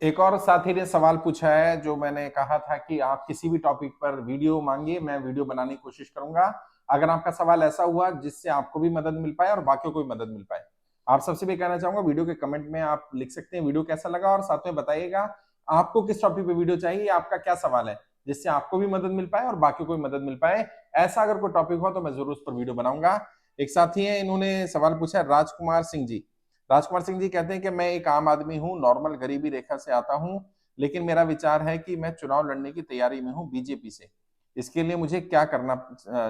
एक और साथी ने सवाल पूछा है, जो मैंने कहा था कि आप किसी भी टॉपिक पर वीडियो मांगिए, मैं वीडियो बनाने की कोशिश करूंगा। अगर आपका सवाल ऐसा हुआ जिससे आपको भी मदद मिल पाए और बाकियों को भी मदद मिल पाए, आप सबसे भी कहना चाहूंगा, वीडियो के कमेंट में आप लिख सकते हैं वीडियो कैसा लगा, और साथ में बताइएगा आपको किस टॉपिक पे वीडियो चाहिए, आपका क्या सवाल है, जिससे आपको भी मदद मिल पाए और बाकियों को भी मदद मिल पाए। ऐसा अगर कोई टॉपिक हो तो मैं जरूर उस पर वीडियो बनाऊंगा। एक साथी है, इन्होंने सवाल पूछा है, राजकुमार सिंह जी। राजकुमार सिंह जी कहते हैं कि मैं एक आम आदमी हूं, नॉर्मल गरीबी रेखा से आता हूं, लेकिन मेरा विचार है कि मैं चुनाव लड़ने की तैयारी में हूं बीजेपी से। इसके लिए मुझे क्या करना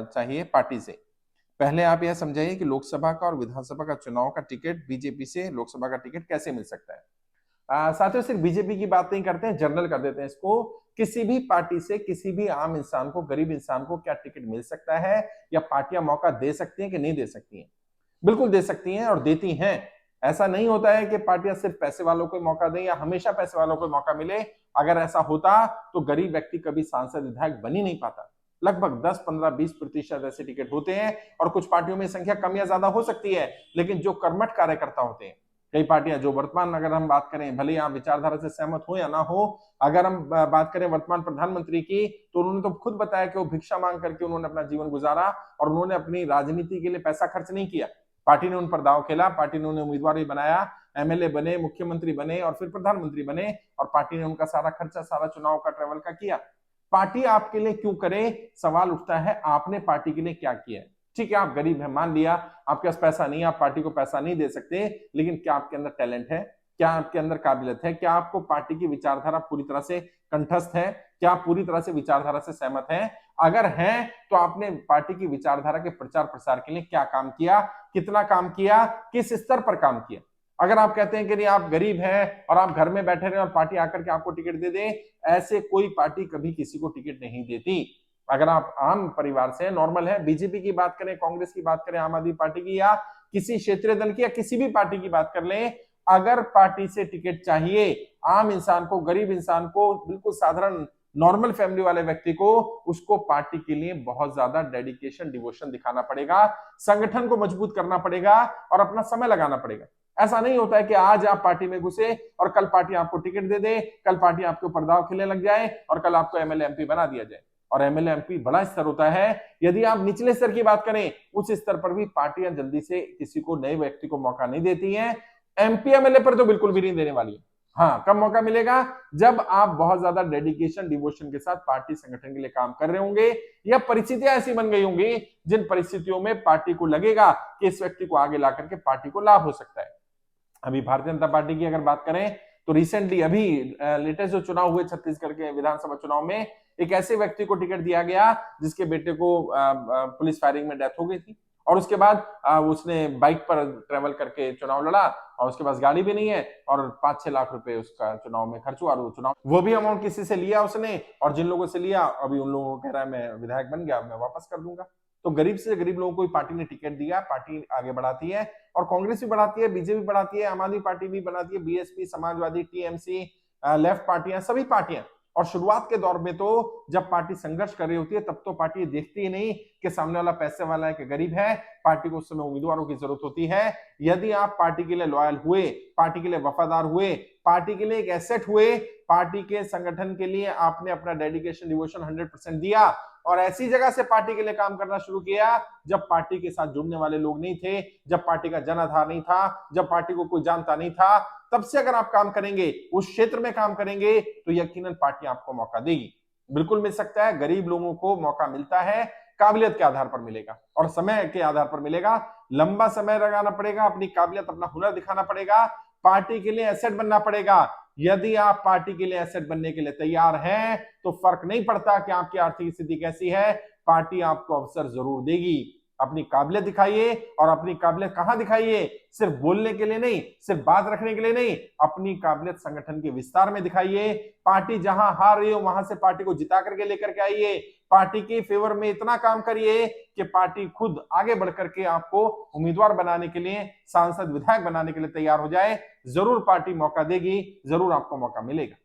चाहिए पार्टी से? पहले आप यह समझाइए कि लोकसभा का और विधानसभा का चुनाव का टिकट बीजेपी से लोकसभा का टिकट कैसे मिल सकता है। साथियों, सिर्फ बीजेपी की बात नहीं करते हैं, जनरल कर देते हैं इसको। किसी भी पार्टी से किसी भी आम इंसान को, गरीब इंसान को क्या टिकट मिल सकता है, या पार्टियां मौका दे सकती हैं कि नहीं दे सकती हैं? बिल्कुल दे सकती हैं और देती हैं। ऐसा नहीं होता है कि पार्टियां सिर्फ पैसे वालों को मौका दें या हमेशा पैसे वालों को मौका मिले। अगर ऐसा होता तो गरीब व्यक्ति कभी सांसद विधायक बन ही नहीं पाता। लगभग 10 15 20% ऐसे टिकट होते हैं, और कुछ पार्टियों में संख्या कम या ज्यादा हो सकती है, लेकिन जो कर्मठ कार्यकर्ता होते हैं, कई पार्टियां जो वर्तमान, अगर हम बात करें, भले ही आप विचारधारा से सहमत हो या ना हो, अगर हम बात करें वर्तमान प्रधानमंत्री की, तो उन्होंने तो खुद बताया कि वो भिक्षा मांग करके उन्होंने अपना जीवन गुजारा, और उन्होंने अपनी राजनीति के लिए पैसा खर्च नहीं किया। पार्टी ने उन पर दांव खेला, पार्टी ने उन्हें उम्मीदवार भी बनाया, एमएलए बने, मुख्यमंत्री बने और फिर प्रधानमंत्री बने, और पार्टी ने उनका सारा खर्चा, सारा चुनाव का ट्रेवल का किया। पार्टी आपके लिए क्यों करे? सवाल उठता है, आपने पार्टी के लिए क्या किया है? ठीक है, आप गरीब हैं, मान लिया, आपके पास पैसा नहीं है, आप पार्टी को पैसा नहीं दे सकते, लेकिन क्या आपके अंदर टैलेंट है? क्या आपके अंदर काबिलियत है? क्या आपको पार्टी की विचारधारा पूरी तरह से कंठस्थ है? क्या आप पूरी तरह से विचारधारा से सहमत हैं? अगर हैं तो आपने पार्टी की विचारधारा के प्रचार प्रसार के लिए क्या काम किया, कितना काम किया, किस स्तर पर काम किया? अगर आप कहते हैं कि नहीं, आप गरीब हैं और आप घर में बैठे रहे और पार्टी आकर के आपको टिकट दे दे, ऐसे कोई पार्टी कभी किसी को टिकट नहीं देती। अगर आप आम परिवार से, नॉर्मल है, बीजेपी की बात करें, कांग्रेस की बात करें, आम आदमी पार्टी की, या किसी क्षेत्रीय दल की, या किसी भी पार्टी की बात कर लें, अगर पार्टी से टिकट चाहिए आम इंसान को, गरीब इंसान को, बिल्कुल साधारण नॉर्मल फैमिली वाले व्यक्ति को, उसको पार्टी के लिए बहुत ज्यादा डेडिकेशन, डिवोशन दिखाना पड़ेगा, संगठन को मजबूत करना पड़ेगा और अपना समय लगाना पड़ेगा। ऐसा नहीं होता है कि आज आप पार्टी में घुसे और कल पार्टी आपको टिकट दे दे, कल पार्टी आपके ऊपर दांव खेलने लग जाए और कल आपको एमएलए एमपी बना दिया जाए। और एमएलए एमपी बड़ा स्तर होता है। यदि आप निचले स्तर की बात करें, उस स्तर पर भी पार्टियां जल्दी से किसी को, नए व्यक्ति को मौका नहीं देती हैं। एमपी एमएलए पर तो बिल्कुल भी नहीं देने वाली है। हाँ, कब मौका मिलेगा? जब आप बहुत ज्यादा डेडिकेशन, डिवोशन के साथ पार्टी संगठन के लिए काम कर रहे होंगे, या परिस्थितियां ऐसी बन गई होंगी जिन परिस्थितियों में पार्टी को लगेगा कि इस व्यक्ति को आगे ला करके पार्टी को लाभ हो सकता है। अभी भारतीय जनता पार्टी की अगर बात करें, तो रिसेंटली अभी लेटेस्ट जो चुनाव हुए छत्तीसगढ़ के विधानसभा चुनाव में, एक ऐसे व्यक्ति को टिकट दिया गया जिसके बेटे को पुलिस फायरिंग में डेथ हो गई थी, और उसके बाद उसने बाइक पर ट्रेवल करके चुनाव लड़ा, और उसके पास गाड़ी भी नहीं है, और 5-6 लाख रुपए उसका चुनाव में खर्च हुआ, और वो चुनाव, वो भी अमाउंट किसी से लिया उसने, और जिन लोगों से लिया, अभी उन लोगों को कह रहा है मैं विधायक बन गया, मैं वापस कर दूंगा। तो गरीब से गरीब लोगों को पार्टी ने टिकट दिया, पार्टी आगे बढ़ाती है, और कांग्रेस भी बढ़ाती है, बीजेपी बढ़ाती है, आम आदमी पार्टी भी बढ़ाती है, बीएसपी, समाजवादी, टीएमसी, लेफ्ट पार्टियां, सभी पार्टियां। और शुरुआत के दौर में तो जब पार्टी संघर्ष कर रही होती है, तब तो पार्टी देखती ही नहीं कि सामने वाला पैसे वाला है कि गरीब है। पार्टी को उस समय उम्मीदवारों की जरूरत होती है। यदि आप पार्टी के लिए लॉयल हुए, पार्टी के लिए वफादार हुए, पार्टी के लिए एक एसेट हुए, पार्टी के संगठन के लिए आपने अपना डेडिकेशन, डिवोशन 100% दिया, और ऐसी जगह से पार्टी के लिए काम करना शुरू किया जब पार्टी के साथ जुड़ने वाले लोग नहीं थे, जब पार्टी का जनाधार नहीं था, जब पार्टी को कोई जानता नहीं था, तब से अगर आप काम करेंगे, उस क्षेत्र में काम करेंगे, तो यकीनन पार्टी आपको मौका देगी। बिल्कुल मिल सकता है। गरीब लोगों को मौका मिलता है, काबिलियत के आधार पर मिलेगा और समय के आधार पर मिलेगा। लंबा समय लगाना पड़ेगा, अपनी काबिलियत, अपना हुनर दिखाना पड़ेगा, पार्टी के लिए एसेट बनना पड़ेगा। यदि आप पार्टी के लिए एसेट बनने के लिए तैयार हैं, तो फर्क नहीं पड़ता कि आपकी आर्थिक स्थिति कैसी है, पार्टी आपको अवसर जरूर देगी। अपनी काबिलियत दिखाइए, और अपनी काबिलियत कहां दिखाइए? सिर्फ बोलने के लिए नहीं, सिर्फ बात रखने के लिए नहीं, अपनी काबिलियत संगठन के विस्तार में दिखाइए। पार्टी जहां हार रही हो, वहां से पार्टी को जिता करके लेकर के आइए। पार्टी के फेवर में इतना काम करिए कि पार्टी खुद आगे बढ़ करके आपको उम्मीदवार बनाने के लिए, सांसद, विधायक बनाने के लिए तैयार हो जाए। जरूर पार्टी मौका देगी, जरूर आपको मौका मिलेगा।